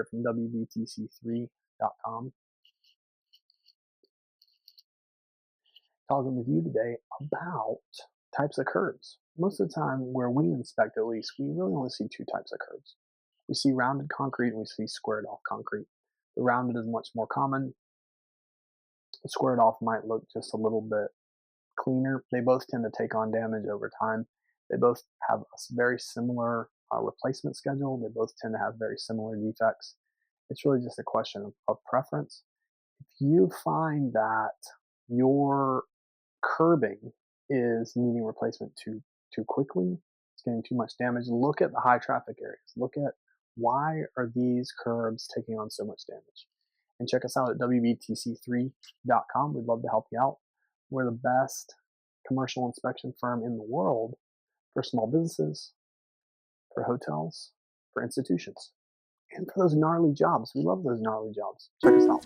here from WBTC3.com, talking with you today about types of curbs. Most of the time, where we inspect at least, we really only see two types of curbs. We see rounded concrete and we see squared off concrete. The rounded is much more common. The squared off might look just a little bit cleaner. They both tend to take on damage over time. They both have a very similar replacement schedule. They both tend to have very similar defects. It's really just a question of preference. If you find that your curbing is needing replacement too quickly, it's getting too much damage, look at the high traffic areas. Look at why are these curbs taking on so much damage. And check us out at WBTC3.com. We'd love to help you out. We're the best commercial inspection firm in the world for small businesses, for hotels, for institutions, and for those gnarly jobs. We love those gnarly jobs. Check us out.